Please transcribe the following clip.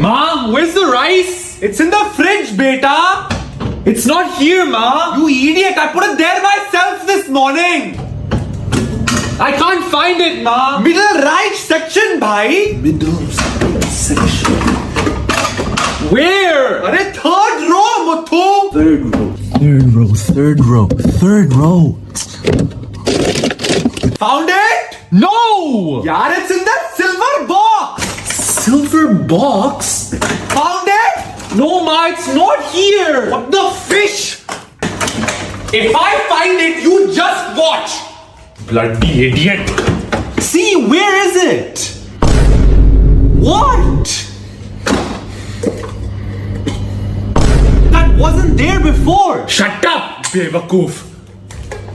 Ma, where's the rice? It's in the fridge, beta. It's not here, Ma. You idiot, I put it there myself this morning. I can't find it, Ma. Middle right section, bhai. Middle section. Where? Arey, third row, Muthu. Third row. Found it? No! Yaar, it's in the silver box. Silver box? Found it? No, Ma, it's not here. What the fish? If I find it, you just watch. Bloody idiot. See, where is it? What? That wasn't there before. Shut up, Bewakoof.